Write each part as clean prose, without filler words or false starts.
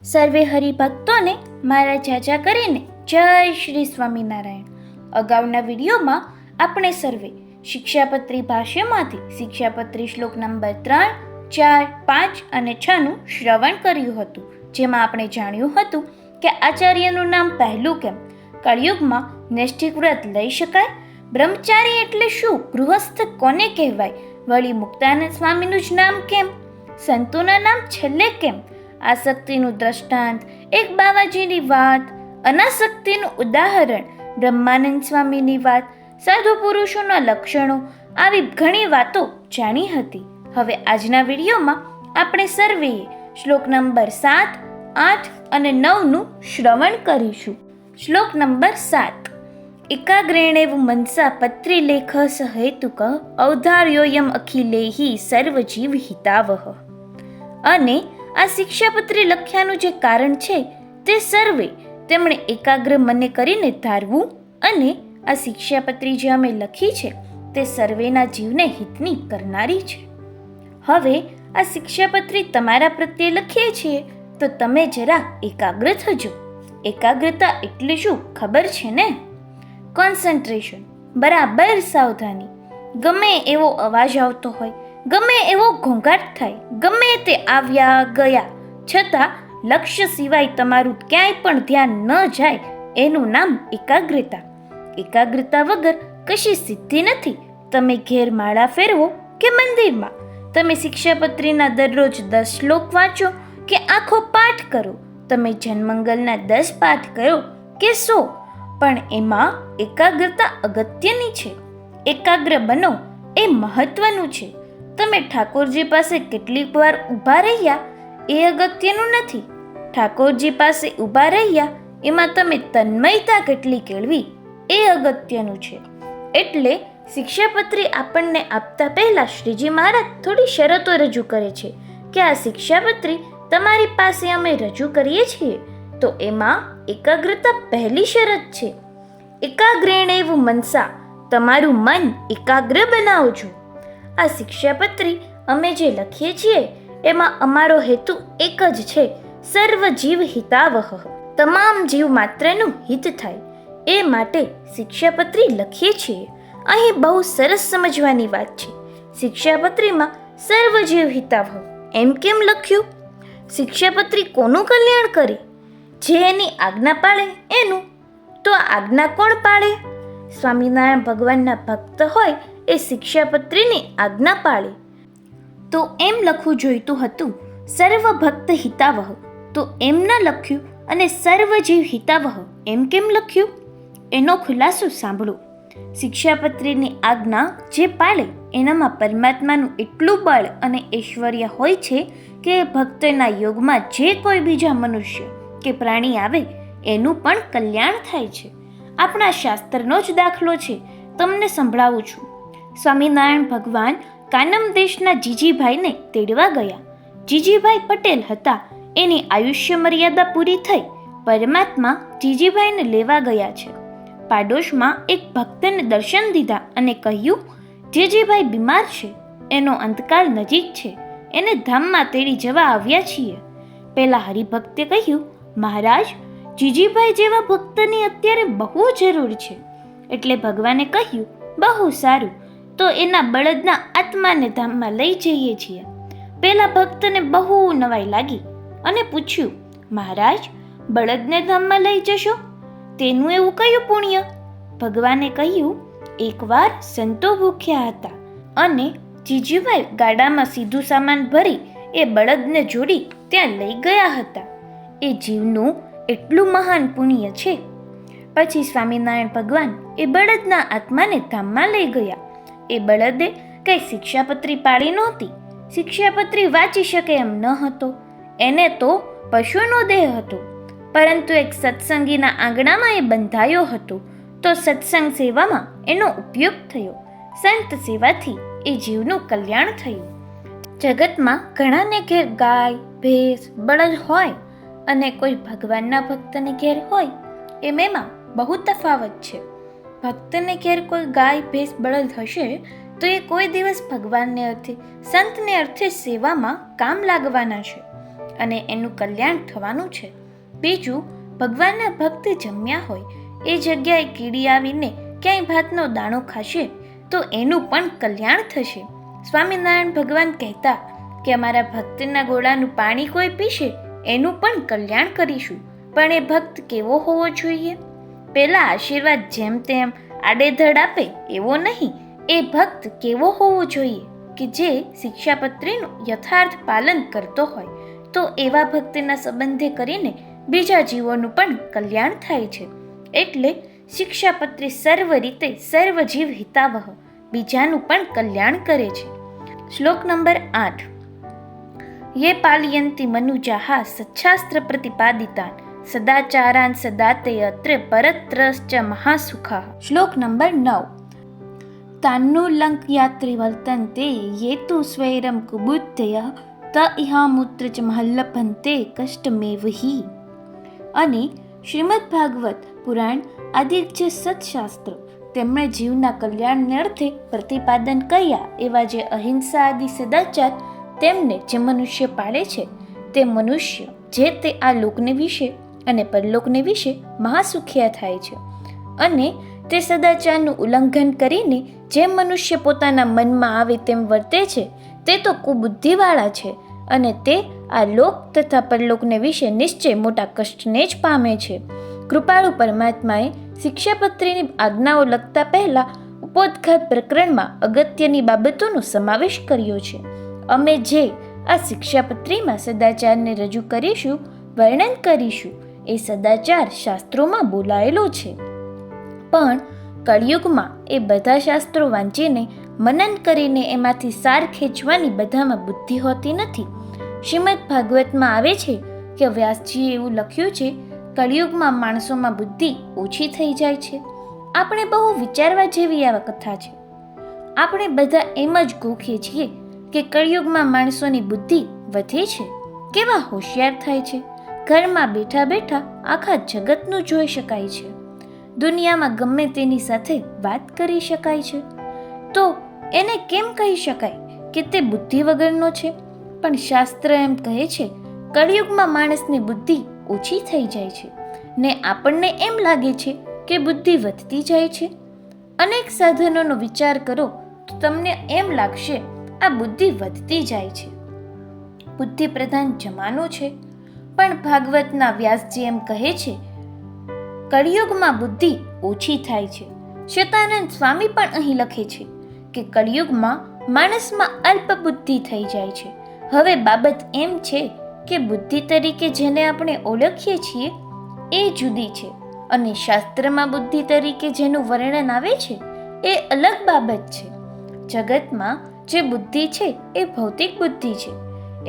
સર્વે હરિભક્તોને મારા જાજા કરીને જય શ્રી સ્વામિનારાયણ. અગાઉના વિડીયોમાં આપણે સર્વે શિક્ષાપત્રી ભાષ્યમાંથી શિક્ષાપત્રી શ્લોક નંબર 3, 4, 5 અને 6નું શ્રવણ કર્યું હતું, જેમાં આપણે જાણ્યું હતું કે આચાર્યનું નામ પહેલું કેમ, કળિયુગમાં નૈષ્ઠિક વ્રત લઈ શકાય, બ્રહ્મચારી એટલે શું, ગૃહસ્થ કોને કહેવાય, વળી મુક્તાનંદ સ્વામીનું જ નામ કેમ, સંતોના નામ છેલ્લે કેમ, આસક્તિનું દ્રષ્ટાંત, એક બાવાજીની વાત, અનાસક્તિનું ઉદાહરણ, બ્રહ્માનંદ સ્વામીની વાત, સાધુ પુરુષોના લક્ષણો, આવી ઘણી વાતો જાણી હતી. હવે આજના વિડીયોમાં આપણે સર્વેએ શ્લોક નંબર 7, 8 અને 9નું શ્રવણ કરીશું. શ્લોક નંબર 7. એકાગ્રેણેવ મનસા પત્રીલેખ સહેતુક ઔદાર્યોયમ અખિલેહી સર્વજીવ હિતાવહ. અને આ શિક્ષાપત્રી લખ્યાનું જે કારણ છે તે સર્વે તેમણે એકાગ્ર મને કરીને ધારવું, અને આ શિક્ષાપત્રી જે અમે લખી છે તે સર્વેના જીવને હિતની કરનારી છે. હવે આ શિક્ષાપત્રી તમારા પ્રત્યે લખીએ છીએ તો તમે જરા એકાગ્ર થજો. એકાગ્રતા એટલે શું ખબર છે ને? કોન્સન્ટ્રેશન, બરાબર સાવધાની. ગમે એવો અવાજ આવતો હોય, ગમે એવો ઘોંઘાટ થાય, ગમે તે આવ્યા ગયા છતાં લક્ષ્ય સિવાય તમારું ક્યાંય પણ ધ્યાન ન જાય, એનું નામ એકાગ્રતા. એકાગ્રતા વગર કશી સિદ્ધિ નથી. તમે ઘેર માળા ફેરવો કે મંદિરમાં, તમે શિક્ષાપત્રીના દરરોજ 10 શ્લોક વાંચો કે આખો પાઠ કરો, તમે જનમંગલના 10 પાઠ કરો કે 100, પણ એમાં એકાગ્રતા અગત્યની છે. એકાગ્ર બનો એ મહત્વનું છે. તમે ઠાકોરજી પાસે કેટલીક વાર ઊભા રહ્યા એ અગત્યનું નથી. ઠાકોરજી પાસે ઊભા રહ્યા એમાં તમે તન્મયતા કેટલી કેળવી એ અગત્યનું છે. એટલે શિક્ષાપત્રી આપણને આપતા પહેલા શ્રીજી મહારાજ થોડી શરતો રજૂ કરે છે કે આ શિક્ષાપત્રી તમારી પાસે અમે રજૂ કરીએ છીએ તો એમાં એકાગ્રતા પહેલી શરત છે. એકાગ્રેણેવ મનસા, તમારું મન એકાગ્ર બનાવજો. આ શિક્ષાપત્રી અમે જે લખીએ છીએ એમાં અમારો હેતુ એક જ છે, સર્વ જીવ હિતાવહ, તમામ જીવ માત્રનું હિત થાય એ માટે શિક્ષાપત્રી લખીએ છીએ. અહીં બહુ સરસ સમજવાની વાત છે. શિક્ષાપત્રીમાં સર્વ જીવ હિતાવહ એમ કેમ લખ્યું? શિક્ષાપત્રી કોનું કલ્યાણ કરે? જે એની આજ્ઞા પાળે એનું. તો આજ્ઞા કોણ પાળે? સ્વામિનારાયણ ભગવાનના ભક્ત હોય એ શિક્ષાપત્રીની આજ્ઞા પાળે. તો એમ લખવું જોઈતું હતું સર્વ ભક્ત હિતાવહ, તો એમ ન લખ્યું અને સર્વ જીવ હિતાવહ એમ કેમ લખ્યું? એનો ખુલાસો સાંભળો. શિક્ષાપત્રીની આજ્ઞા જે પાળે એનામાં પરમાત્માનું એટલું બળ અને ઐશ્વર્ય હોય છે કે ભક્તના યોગમાં જે કોઈ બીજા મનુષ્ય કે પ્રાણી આવે એનું પણ કલ્યાણ થાય છે. આપણા શાસ્ત્રનો જ દાખલો છે, તમને સંભળાવું છું. સ્વામિનારાયણ ભગવાન કાનમ દેશના જીજીભાઈને તેડવા ગયા. જીજીભાઈ પટેલ હતા. એની આયુષ્ય મર્યાદા પૂરી થઈ. પરમાત્મા જીજીભાઈને લેવા ગયા છે. પાડોશમાં એક ભક્તને દર્શન દીધા અને કહ્યું, જીજીભાઈ બીમાર છે, એનો અંતકાળ નજીક છે, એને ધામમાં તેડી જવા આવ્યા છીએ. પેલા હરિભક્તે કહ્યું, મહારાજ, જીજીભાઈ જેવા ભક્તની અત્યારે બહુ જરૂર છે. એટલે ભગવાને કહ્યું, બહુ સારું, તો એના બળદના આત્માને ધામમાં લઈ જઈએ છીએ. પેલા ભક્તને બહુ નવાઈ લાગી અને પૂછ્યું, મહારાજ, બળદને ધામમાં લઈ જશો? તેનું એવું કયું પુણ્ય? ભગવાને કહ્યું, એકવાર સંતો ભૂખ્યા હતા અને જીજીભાઈ ગાડામાં સીધું સામાન ભરી એ બળદને જોડી ત્યાં લઈ ગયા હતા. એ જીવનું એટલું મહાન પુણ્ય છે. પછી સ્વામિનારાયણ ભગવાન એ બળદના આત્માને ધામમાં લઈ ગયા. એ બળદે કઈ શિક્ષાપત્રી પાળી નહોતી. શિક્ષાપત્રી વાંચી શકે એમ ન હતો. એને તો પશુનો દેહ હતો, પરંતુ એક સત્સંગીના આંગણામાં એ બંધાયો હતો, તો સત્સંગ સેવામાં એનો ઉપયોગ થયો. સંત સેવાથી એ જીવનું કલ્યાણ થયું. જગતમાં ઘણાને ઘેર ગાય, ભેંસ, બળદ હોય અને કોઈ ભગવાનના ભક્તને ઘેર હોય, એમાં બહુ તફાવત છે. ભક્તને ઘેર કોઈ ગાય, ભેંસ, બળદ હશે તો એ કોઈ દિવસ ભગવાનને અર્થે, સંતને અર્થે સેવામાં કામ લાગવાના છે. અને એનું કલ્યાણ થવાનું છે. બીજું, ભગવાનના ભક્ત જમ્યા હોય એ જગ્યાએ કીડી આવીને ક્યાંય ભાતનો દાણો ખાશે તો એનું પણ કલ્યાણ થશે. સ્વામિનારાયણ ભગવાન કહેતા કે અમારા ભક્તના ગોળાનું પાણી કોઈ પીશે એનું પણ કલ્યાણ કરીશું. પણ એ ભક્ત કેવો હોવો જોઈએ? પેલા આશીર્વાદ જેમ તેમ આડેધડ આપે એવો નહીં. એ ભક્ત કેવો હોવો જોઈએ કે જે શિક્ષાપત્રીનું યથાર્થ પાલન કરતો હોય. તો એવા ભક્તના સંબંધે કરીને બીજા જીવોનું પણ કલ્યાણ થાય છે. એટલે શિક્ષાપત્રી સર્વ રીતે સર્વજીવ હિતાવહ, બીજાનું પણ કલ્યાણ કરે છે. શ્લોક નંબર 8. યે પાલયંતિ મનુજાહા સચ્છાસ્ત્ર પ્રતિપાદિતાન સદાચારાન સદાતે અત્ર પરત્રશ્ચ મહાસુખા. શ્લોક નંબર 9. તાન્નુલંકયાત્રી વર્તન્તે યે તુ સ્વૈરમ કુબુદ્ધયઃ ત ઇહામુત્ર ચ મહલ્લભન્તે કષ્ટમેવહિ. અને શ્રીમદ ભાગવત પુરાણ આદિ જે સત્શાસ્ત્ર તેમણે જીવના કલ્યાણને અર્થે પ્રતિપાદન કર્યા એવા જે અહિંસા આદિ સદાચાર તેમને જે મનુષ્ય પાળે છે તે મનુષ્ય જે તે આ લોકને વિશે અને પરલોકને વિશે મહાસુખિયા થાય છે. અને તે સદાચારનું ઉલ્લંઘન કરીને જે મનુષ્ય પોતાના મનમાં આવે તેમ વર્તે છે તે તો કુબુદ્ધિવાળા છે અને તે આ લોક તથા પરલોકને વિશે નિશ્ચય મોટા કષ્ટને જ પામે છે. કૃપાળુ પરમાત્માએ શિક્ષાપત્રીની આજ્ઞાઓ લખતા પહેલા ઉपोद्घात પ્રકરણમાં અગત્યની બાબતોનો સમાવેશ કર્યો છે. અમે જે આ શિક્ષાપત્રીમાં સદાચારને રજૂ કરીશું, વર્ણન કરીશું, એ સદાચાર શાસ્ત્રોમાં બોલાયેલો છે. પણ કળિયુગમાં એ બધા શાસ્ત્રો વાંચીને મનન કરીને એમાંથી સાર ખેંચવાની બધામાં બુદ્ધિ હોતી નથી. શ્રીમદ ભાગવતમાં આવે છે કે વ્યાસજીએ એવું લખ્યું છે, કળિયુગમાં માણસોમાં બુદ્ધિ ઓછી થઈ જાય છે. આપણે બહુ વિચારવા જેવી આ કથા છે. આપણે બધા એમ જ ગોખીએ છીએ કે કળિયુગમાં માણસોની બુદ્ધિ વધે છે, કેવા હોશિયાર થાય છે, ઘરમાં બેઠા બેઠા આખા જગતનું જોઈ શકાય છે, દુનિયામાં ગમે તેની સાથે વાત કરી શકાય છે. તો એને કેમ કહી શકાય કે તે બુદ્ધિ વગરનો છે? પણ શાસ્ત્ર એમ કહે છે કળિયુગમાં માણસની બુદ્ધિ ઓછી થઈ જાય છે ને આપણને એમ લાગે છે કે બુદ્ધિ વધતી જાય છે. અનેક સાધનોનો વિચાર કરો તો તમને એમ લાગશે આ બુદ્ધિ વધતી જાય છે. બુદ્ધિ પ્રધાન જમાનો છે. પણ ભાગવતના વ્યાસજી એમ કહે છે કળિયુગમાં બુદ્ધિ ઓછી થાય છે. શતાનંદ સ્વામી પણ અહીં લખે છે કે કળિયુગમાં માણસમાં અલ્પ બુદ્ધિ થઈ જાય છે. હવે બાબત એમ છે કે બુદ્ધિ તરીકે જેને આપણે ઓળખીએ છીએ એ જુદી છે અને શાસ્ત્રમાં બુદ્ધિ તરીકે જેનું વર્ણન આવે છે એ અલગ બાબત છે. જગતમાં જે બુદ્ધિ છે એ ભૌતિક બુદ્ધિ છે.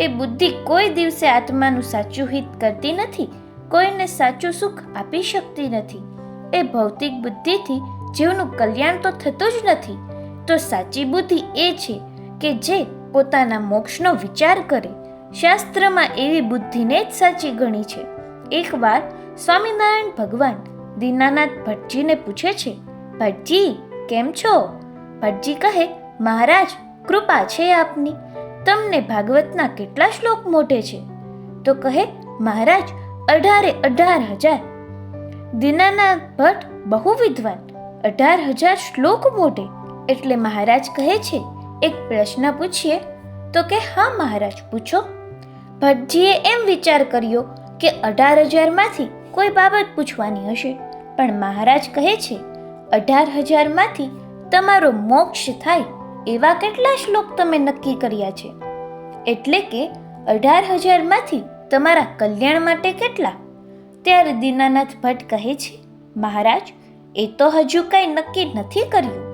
એ બુદ્ધિ કોઈ દિવસે આત્માનું સાચું હિત કરતી નથી, કોઈને સાચું સુખ આપી શકતી નથી. એ ભૌતિક બુદ્ધિથી જીવનું કલ્યાણ તો થતું જ નથી. તો સાચી બુદ્ધિ એ છે કે જે પોતાના મોક્ષનો વિચાર કરે. શાસ્ત્રમાં એવી બુદ્ધિને જ સાચી ગણી છે. એકવાર સ્વામિનારાયણ ભગવાન દીનાનાથ ભટ્ટજીને પૂછે છે, ભટ્ટજી કેમ છો? ભટ્ટજી કહે, મહારાજ કૃપા છે આપની, તમને ભાગવતના કેટલા શ્લોક મોટે છે? તો કહે, મહારાજ 18,000. દીનાનાથ ભટ્ટ બહુ વિદ્વાન, 18,000 શ્લોક મોટે. એટલે મહારાજ કહે છે એક પ્રશ્ન પૂછીએ? તો કે હા મહારાજ પૂછો. ભટ્ટજીએ એમ વિચાર કર્યો કે 18,000 માંથી કોઈ બાબત પૂછવાની હશે. પણ મહારાજ કહે છે 18,000 માંથી તમારો મોક્ષ થાય એવા કેટલા શ્લોક તમે નક્કી કર્યા છે? એટલે કે 18,000 માંથી તમારા કલ્યાણ માટે કેટલા? ત્યારે દીનાનાથ ભટ્ટ કહે છે, મહારાજ એ તો હજુ કંઈ નક્કી નથી કર્યું.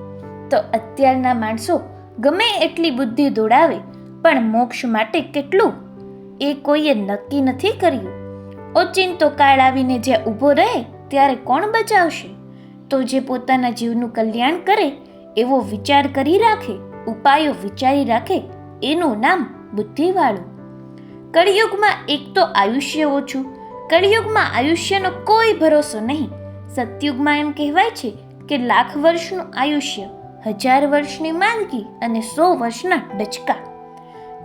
તો અત્યારના માણસો ગમે એટલી બુદ્ધિ દોડાવે પણ મોક્ષ માટે કેટલું એ કોઈએ નક્કી નથી કર્યું. ઓચિંતો કાળ આવીને જે ઊભો રહે ત્યારે કોણ બચાવશે? તો જે પોતાના જીવનું કલ્યાણ કરે એવો વિચાર કરી રાખે, ઉપાયો વિચારી રાખે, એનું નામ બુદ્ધિવાળું. કળિયુગમાં એક તો આયુષ્ય ઓછું. કળિયુગમાં આયુષ્યનો કોઈ ભરોસો નહીં. સતયુગમાં એમ કહેવાય છે કે 1,00,000 વર્ષનું આયુષ્ય, 1,000 વર્ષની માંદગી અને 100 વર્ષના ડચકા.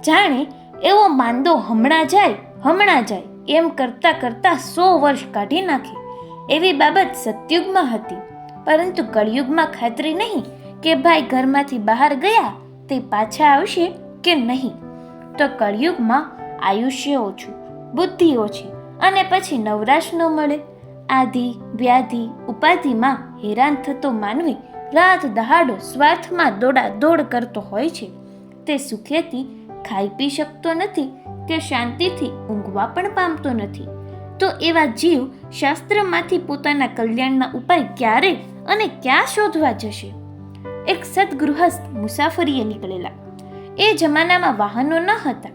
જાણે એવો માંદો હમણાં જાય હમણાં જાય એમ કરતાં કરતાં 100 વર્ષ કાઢી નાખે એવી બાબત સતયુગમાં હતી. પરંતુ કળિયુગમાં ખાતરી નહીં કે ભાઈ ઘરમાંથી બહાર ગયા તે પાછા આવશે કે નહીં. તો કળિયુગમાં આયુષ્ય ઓછું, બુદ્ધિ ઓછી અને પછી નવરાશ ન મળે. આધિ વ્યાધિ ઉપાધિમાં હેરાન થતો માનવી રાત દહાડો સ્વાર્થમાં દોડાદોડ કરતો હોય છે. તે સુખેથી ખાઈ પી શકતો નથી કે શાંતિથી ઊંઘવા પણ પામતો નથી. તો એવા જીવ શાસ્ત્રમાંથી પોતાના કલ્યાણના ઉપાય ક્યારે અને ક્યાં શોધવા જશે? એક સદગૃહસ્થ મુસાફરીએ નીકળેલા. એ જમાનામાં વાહનો ન હતા,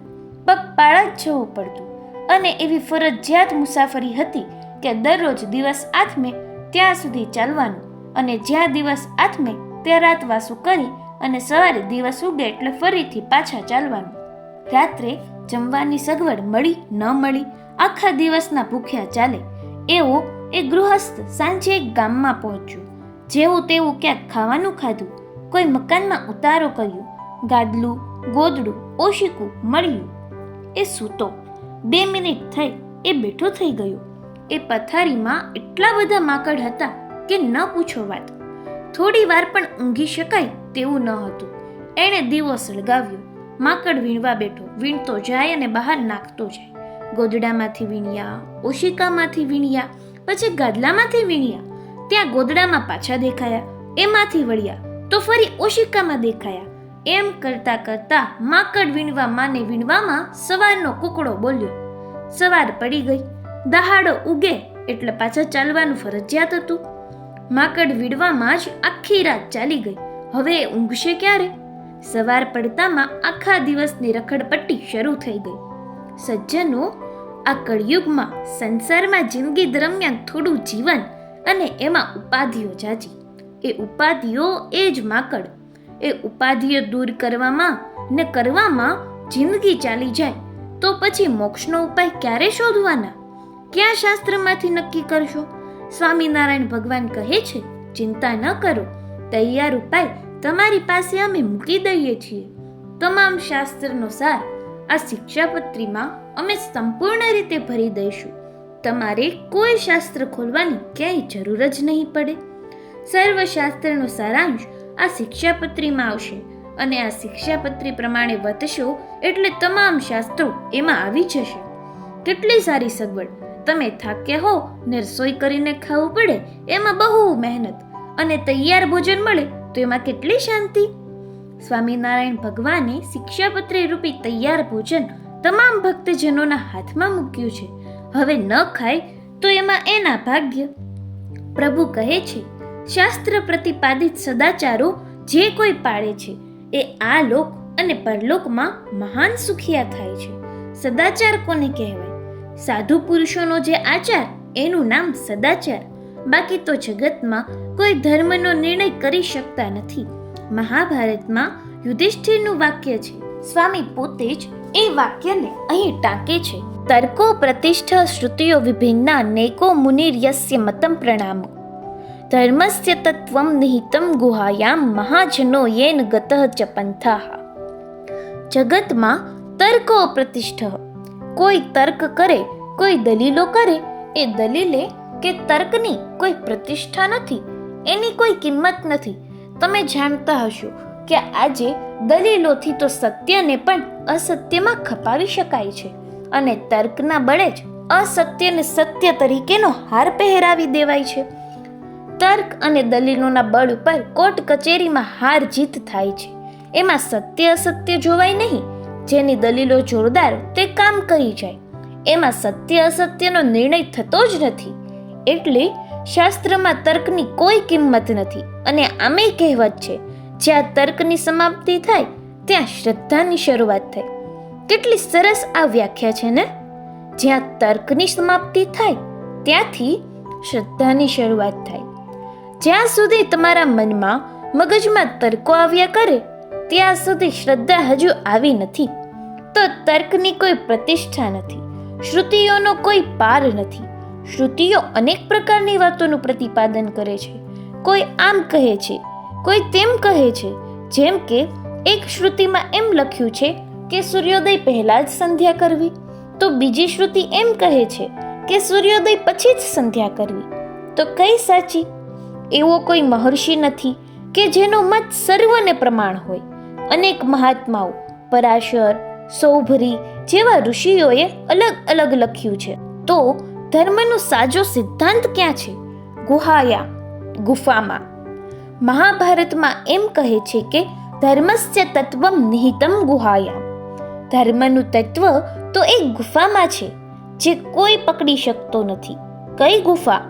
પગપાળા જ જવું પડતું અને એવી ફરજિયાત મુસાફરી હતી કે દરરોજ દિવસ આથમે ત્યાં સુધી ચાલવાનું અને જ્યાં દિવસ આથમે ત્યાં રાતવાસું કરી અને સવારે દિવસ ઉગે એટલે ફરીથી પાછા ચાલવાનું. રાત્રે જમવાની સગવડ મળી ન મળી આખા દિવસના ભૂખ્યા ચાલે એવો એ ગૃહસ્થ સાંજે એક ગામમાં પહોંચ્યો. જેવું તેવું ક્યાંક ખાવાનું ખાધું, કોઈ મકાનમાં ઉતારો કર્યો, ગાદલું ગોદડું ઓશિકું મળ્યું. એ સૂતો. 2 મિનિટ થઈ એ બેઠો થઈ ગયો. એ પથારીમાં એટલા બધા માકડ હતા કે ન પૂછો વાત. થોડી વાર પણ ઊંઘી શકાય તેવું ન હતું. એણે દીવો સળગાવ્યો, માકડ વીણવા બેઠો. વીણતો જાય અને બહાર નાખતો જાય. ગોદડામાંથી વીણ્યા, ઓશિકામાંથી વીણ્યા, પછી ગાદલામાંથી વીણ્યા, ત્યાં ગોદડામાં પાછા દેખાયા, એમાંથી વળ્યા તો ફરી ઓશિકામાં દેખાયા. એમ કરતા કરતા માકડ વીણવામાં સવારનો કુકડો બોલ્યો. સવાર પડી ગઈ. દહાડો ઉગે એટલે પાછા ચાલવાનું ફરજિયાત હતું. માકડ વીણવામાં જ આખી રાત ચાલી ગઈ. હવે એ ઊંઘશે ક્યારે? સવાર પડતામાં આખા દિવસની રખડપટ્ટી શરૂ થઈ ગઈ. સજ્જનો, આ કળિયુગમાં સંસારમાં જિંદગી દરમિયાન થોડું જીવન અને એમાં ઉપાધિઓ જાજી. એ ઉપાધિઓ એ જ માકડ. એ ઉપાધિઓ દૂર કરવામાં જિંદગી ચાલી જાય તો પછી મોક્ષનો ઉપાય ક્યારે શોધવાના? ક્યાં શાસ્ત્રમાંથી નક્કી કરશો? સ્વામિનારાયણ ભગવાન કહે છે, ચિંતા ન કરો, તૈયાર ઉપાય તમારી પાસે અમે મૂકી દઈએ છીએ. તમામ શાસ્ત્રનો સાર આ શિક્ષાપત્રીમાં અમે સંપૂર્ણ રીતે ભરી દઈશું. તમારે કોઈ શાસ્ત્ર ખોલવાની ક્યાંય જરૂર જ નહીં પડે. સર્વ શાસ્ત્રનો સારાંશ આ શિક્ષાપત્રીમાં આવશે અને આ શિક્ષાપત્રી પ્રમાણે વર્તશો એટલે તમામ શાસ્ત્રો એમાં આવી જશે. કેટલી સારી સગવડ! તમે થાક્યા હો ને રસોઈ કરીને ખાવું પડે એમાં બહુ મહેનત, અને તૈયાર ભોજન મળે તો એમાં કેટલી શાંતિ! સ્વામિનારાયણ ભગવાને શિક્ષાપત્રી રૂપી તૈયાર ભોજન તમામ ભક્તજનોના હાથમાં મૂક્યું છે. હવે ન ખાય તો એમાં એના ભાગ્ય. પ્રભુ કહે છે, શાસ્ત્ર પ્રતિપાદિત સદાચારો જે કોઈ પાળે છે એ આ લોક અને પરલોકમાં મહાન સુખિયા થાય છે. સદાચાર કોને કહેવાય? સાધુ પુરુષોનો જે આચાર એનું નામ સદાચાર. બાકી તો જગતમાં કોઈ ધર્મનો નિર્ણય કરી શકતા નથી. મહાભારતમાં યુધિષ્ઠિરનું વાક્ય છે. સ્વામી પોતે જ એ વાક્યને અહીં ટાંકે છે. તર્કો પ્રતિષ્ઠા શ્રુતિયો વિભિન્ના નેકો મુનિર્યસ્ય મતમ પ્રણામો ધર્મસ્ય તત્વમ નિહિતમ ગુહાયામ મહાજનો યેન ગતઃ ચ પંથાઃ. જગતમાં તર્કો પ્રતિષ્ઠ. કોઈ તર્ક કરે, કોઈ દલીલો કરે, એ દલીલે કે તર્કની કોઈ પ્રતિષ્ઠા નથી, એની કોઈ કિંમત નથી. તમે જાણતા હશો કે આજે દલીલોથી તો સત્યને પણ અસત્યમાં ખપાવી શકાય છે અને તર્કના બળે જ અસત્યને સત્ય તરીકેનો હાર પહેરાવી દેવાય છે. તર્ક અને દલીલોના બળ ઉપર કોર્ટ કચેરીમાં હાર જીત થાય છે. એમાં સત્ય અસત્ય જોવાય નહીં. જેની દલીલો જોરદાર તે કામ કરી જાય. એમાં સત્ય અસત્યનો નિર્ણય થતો જ નથી. એટલે શાસ્ત્રમાં તર્કની કોઈ કિંમત નથી. અને આમે કહેવત છે, જ્યાં તર્કની સમાપ્તિ થાય ત્યાં શ્રદ્ધાની શરૂઆત થાય. કેટલી સરસ આ વ્યાખ્યા છે ને! જ્યાં તર્કની સમાપ્તિ થાય ત્યાંથી શ્રદ્ધાની શરૂઆત થાય. જ્યાં સુધી તમારા મનમાં મગજમાં તર્કો આવ્યા કરે ત્યાં સુધી શ્રદ્ધા હજુ આવી નથી. તો તર્કની કોઈ પ્રતિષ્ઠા નથી. શ્રુતિઓનો કોઈ પાર નથી. શ્રુતિઓ અનેક પ્રકારની વાતોનું પ્રતિપાદન કરે છે. કોઈ આમ કહે છે, કોઈ તેમ કહે છે. જેમ કે એક શ્રુતિમાં એમ લખ્યું છે કે સૂર્યોદય પહેલા જ સંધ્યા કરવી, તો બીજી શ્રુતિ એમ કહે છે કે સૂર્યોદય પછી જ સંધ્યા કરવી. તો કઈ સાચી? એવો કોઈ મહર્ષિ નથી કે જેનો મત સર્વને પ્રમાણ હોય. અનેક મહાત્માઓ, પરાશર, સૌભરી જેવા ઋષિઓએ અલગ અલગ લખ્યું છે. તો ધર્મનો સાચો સિદ્ધાંત ક્યાં છે? ગુફામાં. મહાભારતમાં એમ કહે છે કે ધર્મસ્ય તત્વમ નિહિતમ ગુહાયામ. ધર્મનું તત્વ તો એક ગુફામાં છે, જે કોઈ પકડી શકતો નથી. કઈ ગુફા?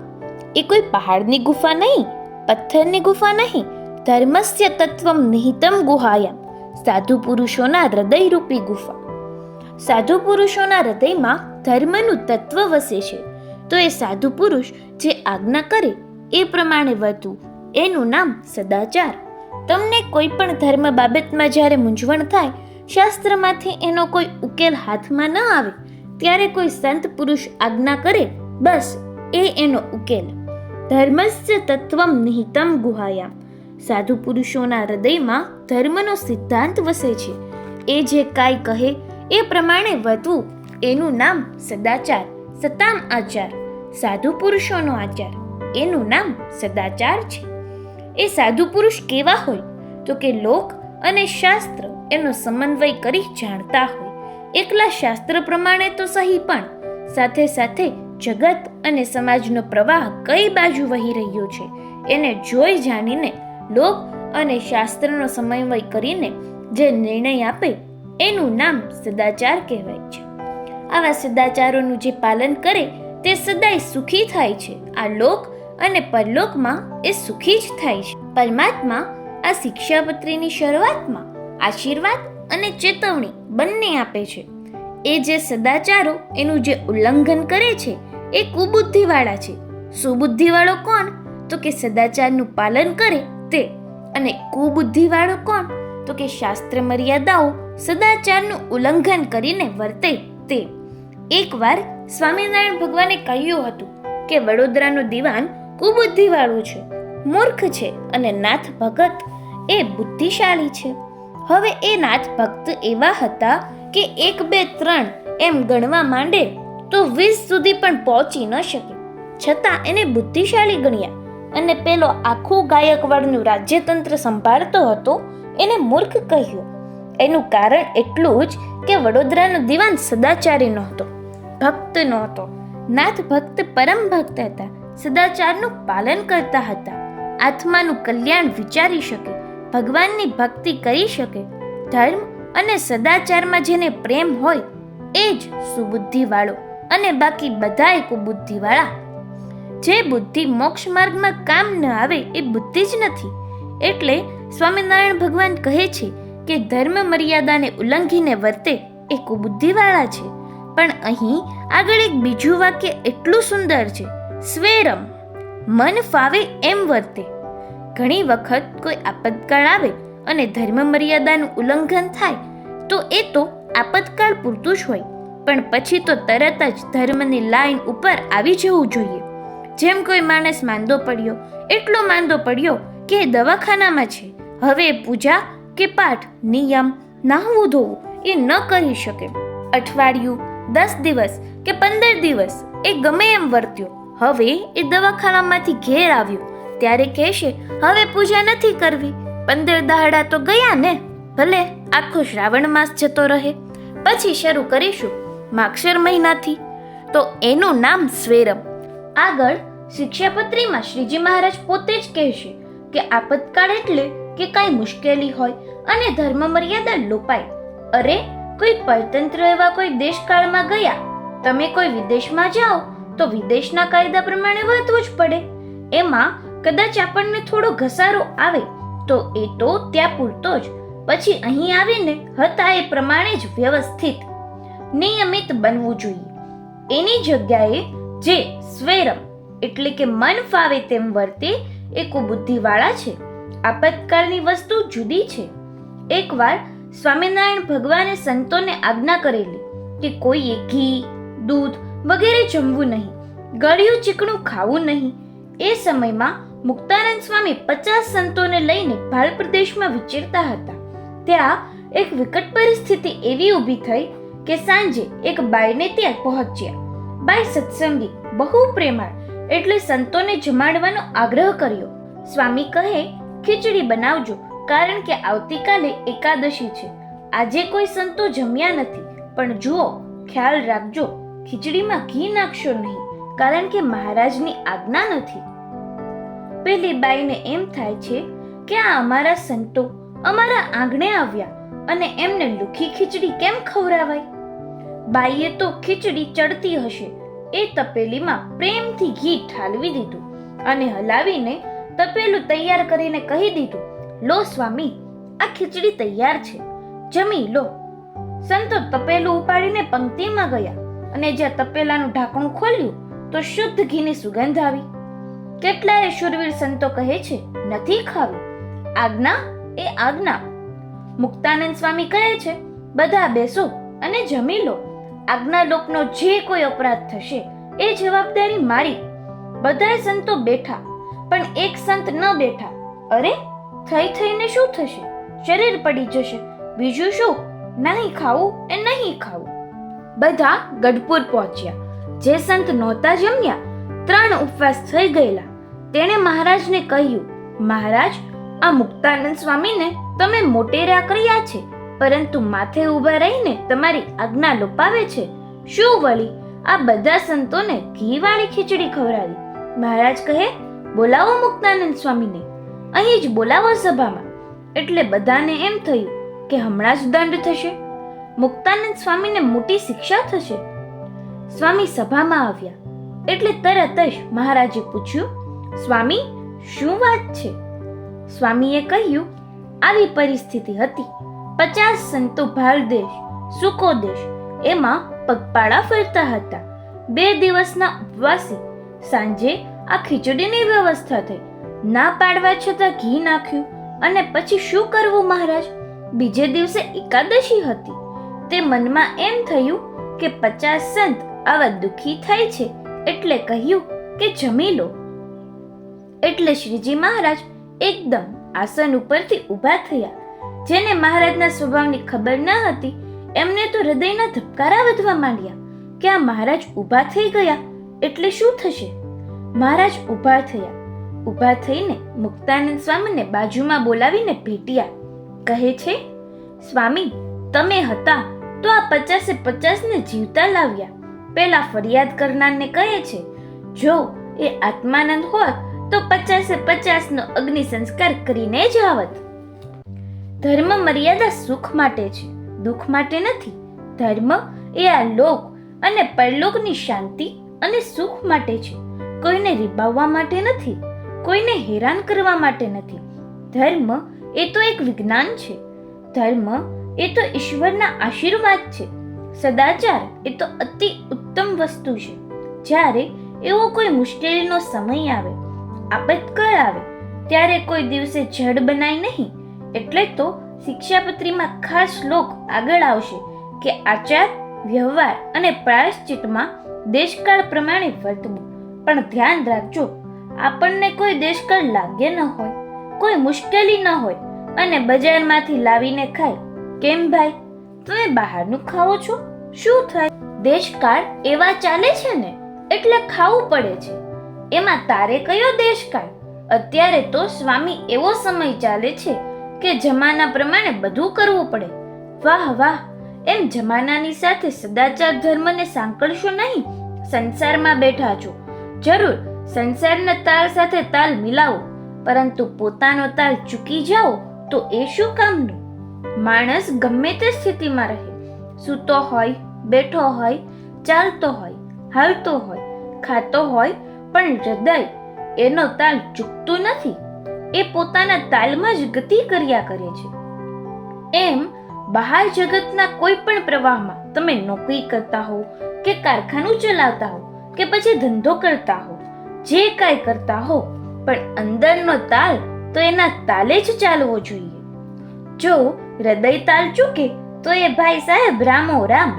એ કોઈ પહાડની ગુફા નહીં, પથ્થરની ગુફા નહીં. ધર્મસ્ય તત્વમ નિહિતમ ગુહાયામ, સાધુ પુરુષોના હૃદયરૂપી ગુફા. સાધુ પુરુષોના હૃદયમાં ધર્મનું તત્વ વસે છે. તો એ સાધુ પુરુષ જે આજ્ઞા કરે એ પ્રમાણે વર્તવું, એનું નામ સદાચાર. તમને કોઈ પણ ધર્મ બાબતમાં જ્યારે મૂંઝવણ થાય, શાસ્ત્રમાંથી એનો કોઈ ઉકેલ હાથમાં ન આવે, ત્યારે કોઈ સંત પુરુષ આજ્ઞા કરે, બસ એ એનો ઉકેલ. ધર્મસ્ય તત્વમ નિહિતમ ગુહાયામ. સાધુ પુરુષોના હૃદયમાં ધર્મનો સિદ્ધાંત વસે છે. એ જે કાંઈ કહે એ પ્રમાણે વર્તવું, એનું નામ સદાચાર, સતામ આચાર. સાધુ પુરુષોનો આચાર, એનું નામ સદાચાર છે. એ સાધુ પુરુષ કેવા હોય? તો કે લોક અને શાસ્ત્ર એનો સમન્વય કરી જાણતા હોય. એકલા શાસ્ત્ર પ્રમાણે તો સહી, પણ સાથે સાથે જગત અને સમાજનો પ્રવાહ કઈ બાજુ વહી રહ્યો છે એને જોઈ જાણીને લોક અને શાસ્ત્રનો સમન્વય કરીને જે નિર્ણય આપે, એનું નામ સદાચાર કહેવાય છે. આવા સદાચારોનું જે પાલન કરે તે સદાય સુખી થાય છે. આ લોક અને પરલોકમાં એ સુખી જ થાય છે. પરમાત્મા આ શિક્ષાપત્રીની શરૂઆતમાં આશીર્વાદ અને ચેતવણી બંને આપે છે. એ જે સદાચારો એનું જે ઉલ્લંઘન કરે છે એ કુબુદ્ધિવાળા છે. સુબુદ્ધિવાળો કોણ? તો કે સદાચારનું પાલન કરે તે. અને કુબુદ્ધિવાળો કોણ? તો કે શાસ્ત્ર મર્યાદાઓ, સદાચારનું ઉલ્લંઘન કરીને વર્તે તે. એકવાર સ્વામિનારાયણ ભગવાને કહ્યું હતું કે વડોદરાનો દીવાન કુબુદ્ધિવાળો છે, મૂર્ખ છે, અને નાથ ભગત એ બુદ્ધિશાળી છે. હવે એ નાથ ભક્ત એવા હતા કે 1, 2, 3 એમ ગણવા માંડે તો 20 સુધી પણ પહોંચી ન શકે, છતાં એને બુદ્ધિશાળી ગણ્યા. અને પેલો આખું ગાયકવાડનું રાજ્યતંત્ર સંભાળતો હતો એને મૂર્ખ કહ્યો. એનું કારણ એટલું જ કે વડોદરાનો દીવાન સદાચારી નહોતો, ભક્ત નહોતો. નાથ ભક્ત પરમ ભક્ત હતા, સદાચારનું પાલન કરતા હતા, આત્માનું કલ્યાણ વિચારી શકે, ભગવાનની ભક્તિ કરી શકે. ધર્મ અને સદાચારમાં જેને પ્રેમ હોય એ જ સુબુદ્ધિવાળો, અને બાકી બધાય કુબુદ્ધિવાળા. જે બુદ્ધિ મોક્ષ માર્ગમાં કામ ન આવે એ બુદ્ધિ જ નથી. એટલે સ્વામિનારાયણ ભગવાન કહે છે કે ધર્મ મર્યાદાને ઉલ્લંઘીને વર્તે એ કુબુદ્ધિવાળા છે. પણ અહીં આગળ એક બીજું વાક્ય એટલું સુંદર છે, સ્વેરમ, મન ફાવે એમ વર્તે. ઘણી વખત કોઈ આપતકાળ આવે અને ધર્મ મર્યાદાનું ઉલ્લંઘન થાય તો એ તો આપતકાળ પૂરતું જ હોય, પણ પછી તો તરત જ ધર્મની લાઈન ઉપર આવી જવું જોઈએ. જેમ કોઈ માણસ માંદો પડ્યો, એટલો માંદો પડ્યો કે દવાખાનામાં છે, હવે પૂજા કે પાઠ, નિયમ, નાહવું ધોવું એ ન કરી શકે. અઠવાડિયું, 10 દિવસ કે 15 દિવસ એ ગમે એમ વર્ત્યો, હવે એ દવાખાનામાંથી ઘેર આવ્યો ત્યારે કહેશે હવે પૂજા નથી કરવી. 15 દાડા તો ગયા ને, ભલે આખો શ્રાવણ માસ જતો રહે, પછી શરૂ કરીશું માગશર મહિનાથી. તો એનું નામ સ્વેરમ. આગળ શિક્ષાપત્રીમાં શ્રીજી મહારાજ પોતે જ કહેશે કે આપતકાળ એટલે કે કાંઈ મુશ્કેલી હોય અને ધર્મ મર્યાદા લોપાય. અરે કોઈ પરતંત્ર એવા કોઈ દેશકાળમાં ગયા, તમે કોઈ વિદેશમાં જાઓ તો વિદેશના કાયદા પ્રમાણે વર્તવું જ પડે. એમાં કદાચ આપણને થોડો ઘસારો આવે તો એ તો ત્યાં પૂરતો જ, પછી અહીં આવીને હતા એ પ્રમાણે જ વ્યવસ્થિત નિયમિત બનવું જોઈએ. એની જગ્યાએ જે સ્વેરમ એટલે કે મન ફાવે તેમ વર્તે એ કુબુદ્ધિવાળા છે. આપતકાળની વસ્તુ જુદી છે. એકવાર સ્વામિનારાયણ ભગવાને સંતોને આજ્ઞા કરેલી કે કોઈએ ઘી, દૂધ વગેરે જમવું નહીં, ગળ્યું ચીકણું ખાવું નહીં. એ સમયમાં મુક્તાનંદ સ્વામી 50 સંતોને લઈને ભાલ પ્રદેશમાં વિચરતા હતા. ત્યાં એક વિકટ પરિસ્થિતિ એવી ઊભી થઈ કે સાંજે એક બાઈને ત્યાં પહોંચ્યા. બાઈ સત્સંગી, બહુ પ્રેમાળ, એટલે સંતોને જમાડવાનો આગ્રહ કર્યો. સ્વામી કહે, ખીચડી બનાવજો, કારણ કે આવતીકાલે એકાદશી છે. આજે કોઈ સંતો જમ્યા નથી, પણ જુઓ, ખ્યાલ રાખજો, ખીચડીમાં ઘી નાખશો નહીં, કારણ કે મહારાજની આજ્ઞા નથી. પેલી બાઈને એમ થાય છે કે આ અમારા સંતો અમારા આંગણે આવ્યા અને એમને લુખી ખીચડી કેમ ખવડાવાય? બાઈએ તો ખીચડી ચડતી હશે એ તપેલીમાં પ્રેમથી ઘી ઠાલવી દીધું અને હલાવીને તપેલું તૈયાર કરીને કહી દીધું, લો સ્વામી, આ ખીચડી તૈયાર છે, જમી લો. સંતો તપેલું ઉપાડીને પંક્તિમાં ગયા અને જ્યાં તપેલાનું ઢાંકણું ખોલ્યું તો શુદ્ધ ઘીની સુગંધ આવી. કેટલાય શૂરવીર સંતો કહે છે, નથી ખાવી, આજ્ઞા એ આજ્ઞા. મુક્તાનંદ સ્વામી કહે છે, બધા બેસો અને જમી લો. આજ્ઞા લોકનો જે કોઈ અપરાધ થશે એ જવાબદારી મારી. બધાય સંતો બેઠા, પણ એક સંત ન બેઠા. અરે, થઈને શું થશે? શરીર પડી જશે, બીજું શું? નહીં ખાવું એ નહીં ખાવું. બધા ગઢપુર પહોંચ્યા. જે સંત નહોતા જમ્યા, 3 ઉપવાસ થઈ ગયેલા, તેણે મહારાજને કહ્યું, મહારાજ, આ મુક્તાનંદ સ્વામીને તમે મોટેરા કર્યા છે, પરંતુ માથે ઊભા રહીને તમારી આજ્ઞા લોપાવે છે. શું વળી આ બધા સંતોને ઘીવાળી ખીચડી ખવડાવી? મહારાજ કહે, બોલાવો મુક્તાનંદ સ્વામીને, અહીં જ બોલાવો સભામાં. એટલે બધાને એમ થયું કે હમણાં જ દંડ થશે, મુક્તાનંદ સ્વામીને મોટી શિક્ષા થશે. સ્વામી સભામાં આવ્યા એટલે તરત જ મહારાજે પૂછ્યું, સ્વામી, શું વાત છે? સ્વામીએ કહ્યું, આવી પરિસ્થિતિ હતી. 50 સંતો ભારદેશ, સુકોદેશ, એમાં પગપાળા ફરતા હતા. 2 દિવસના ઉપવાસી. સાંજે આ ખીચડીની વ્યવસ્થા થઈ. ના પાડવા છતાં ઘી નાખ્યું. અને પછી શું કરવું મહારાજ? બીજે દિવસે એકાદશી હતી. તે મનમાં એમ થયું કે 50 સંત આવા દુઃખી થાય છે, એટલે કહ્યું કે જમી લો. એટલે શ્રીજી મહારાજ એકદમ આસન ઉપરથી ઊભા થયા. જેને મહારાજના સ્વભાવની ખબર ન હતી એમને તો હૃદયના ધબકારા વધવા માંડ્યા કે આ મહારાજ ઊભા થઈ ગયા એટલે શું થશે. મહારાજ ઊભા થયા. ઊભા થઈને મુક્તાનંદ સ્વામીને બાજુમાં બોલાવીને ભેટ્યા. કહે છે, સ્વામી, તમે હતા તો આ 50 ને જીવતા લાવ્યા. પેલા ફરિયાદ કરનારને કહે છે, જો એ આત્માનંદ હોત તો 50 નો અગ્નિ સંસ્કાર કરીને જ આવત. ધર્મ મર્યાદા સુખ માટે છે, દુઃખ માટે નથી. ધર્મ એ આ લોક અને પરલોકની શાંતિ અને સુખ માટે છે, કોઈને રીબાવવા માટે નથી, કોઈને હેરાન કરવા માટે નથી. ધર્મ એ તો એક વિજ્ઞાન છે. ધર્મ એ તો ઈશ્વરના આશીર્વાદ છે. સદાચાર એ તો અતિ ઉત્તમ વસ્તુ છે. જ્યારે એવો કોઈ મુશ્કેલીનો સમય આવે, આપતકાળ આવે, ત્યારે કોઈ દિવસે જડ બનાય નહીં. એટલે તો શિક્ષાપત્રીમાં ખાસ શ્લોક આગળ આવશે કે આચાર, વ્યવહાર અને પ્રાયશ્ચિતમાં દેશકાળ પ્રમાણે વર્તવું. પણ ધ્યાન રાખજો, આપણને કોઈ દેશકાળ લાગ્ય ન હોય, કોઈ મુશ્કેલી ન હોય અને બજારમાંથી લાવીને ખાય. કેમ ભાઈ, તમે બહારનું ખાઓ છો, શું થાય? દેશકાળ એવા ચાલે છે ને, એટલે ખાવું પડે છે. એમાં તારે કયો દેશકાળ? અત્યારે તો સ્વામી એવો સમય ચાલે છે કે જમાના પ્રમાણે બધું કરવું પડે. વાહ વાહ, એમ જમાનાની સાથે સદાચાર ધર્મને સાંકળશો નહીં. સંસારમાં બેઠા છો, જરૂર સંસારના તાલ સાથે તાલ મિલાવો, પરંતુ પોતાનો તાલ ચૂકી જાઓ તો એ શું કામનું? માણસ ગમે તે સ્થિતિમાં રહે, સૂતો હોય, બેઠો હોય, ચાલતો હોય, હાલતો હોય, ખાતો હોય, પણ હૃદય એનો તાલ ચૂકતું નથી. એ પોતાના તાલમાં જ ગતિ કર્યા કરે છે. એમ બહાર જગતના કોઈ પણ પ્રવાહમાં તમે નોકરી કરતા હો કે કારખાનું ચલાવતા હો કે પછી ધંધો કરતા હો, જે કાંઈ કરતા હો, પણ અંદરનો તાલ તો એના તાલે જ ચાલવો જોઈએ. જો હૃદય તાલ ચૂકે તો એ ભાઈ સાહેબ રામો રામ.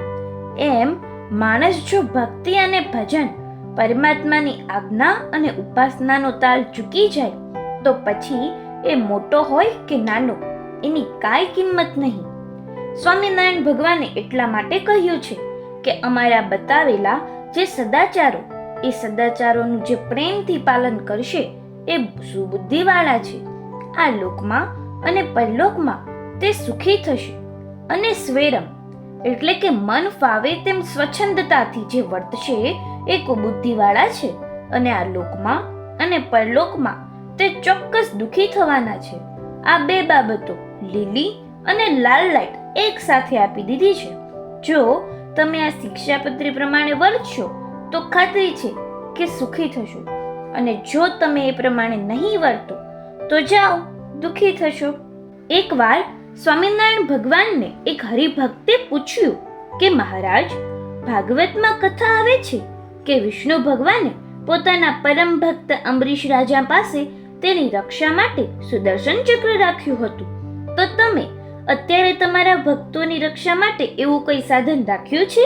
એમ માણસ જો ભક્તિ અને ભજન, પરમાત્માની આજ્ઞા અને ઉપાસનાનો તાલ ચૂકી જાય તો પછી એ મોટો હોય કે નાનો, એની કાંઈ કિંમત નહીં. સ્વામિનારાયણ ભગવાને એટલા માટે કહ્યું છે કે અમારા બતાવેલા જે સદાચારો, એ સદાચારોનું જે પ્રેમથી પાલન કરશે એ સુબુદ્ધિવાળા છે. આ લોકમાં અને પરલોકમાં તે સુખી થશે. અને સ્વેરમ એટલે કે મન ફાવે તેમ સ્વચ્છંદતાથી જે વર્તશે એ કુબુદ્ધિવાળા છે. અને આ લોકમાં અને પરલોકમાં તે ચોક્કસ દુઃખી થવાના છે. આ બે બાબતો લીલી અને લાલ લાઈટ એક સાથે આપી દીધી છે. જો તમે આ શિક્ષાપત્રી પ્રમાણે વર્તશો તો ખાતરી છે કે સુખી થશો, અને જો તમે એ પ્રમાણે નહીં વર્તો તો જાઓ દુઃખી થશો. એકવાર સ્વામિનારાયણ ભગવાનને એક હરિભક્તે પૂછ્યું કે મહારાજ, ભાગવતમાં કથા આવે છે કે વિષ્ણુ ભગવાને પોતાના પરમ ભક્ત અંબરીશ રાજા પાસે તેની રક્ષા માટે સુદર્શન ચક્ર રાખ્યું હતું, તો તમે અત્યારે તમારા ભક્તોની રક્ષા માટે એવું કોઈ સાધન રાખ્યું છે?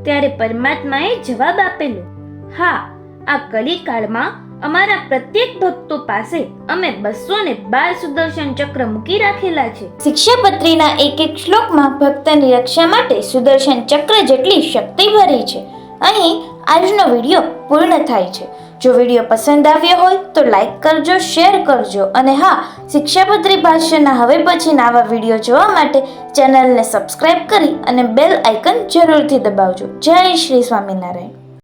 ત્યારે પરમાત્માએ જવાબ આપેલો, હા, આ કલિકાળમાં અમારા પ્રત્યેક ભક્તો પાસે અમે 212 સુદર્શન ચક્ર મૂકી રાખેલા છે. શિક્ષાપત્રીના એક એક શ્લોકમાં ભક્તની રક્ષા માટે સુદર્શન ચક્ર જેટલી શક્તિ ભરી છે. અહીં આજનો વિડીયો પૂર્ણ થાય છે. જો વિડીયો પસંદ આવ્યો હોય તો લાઈક કરજો, શેર કરજો, અને હા, શિક્ષાપત્રી ભાષ્યના હવે પછીના આવા વિડીયો જોવા માટે ચેનલને સબસ્ક્રાઇબ કરી અને બેલ આઇકન જરૂરથી દબાવજો. જય શ્રી સ્વામિનારાયણ.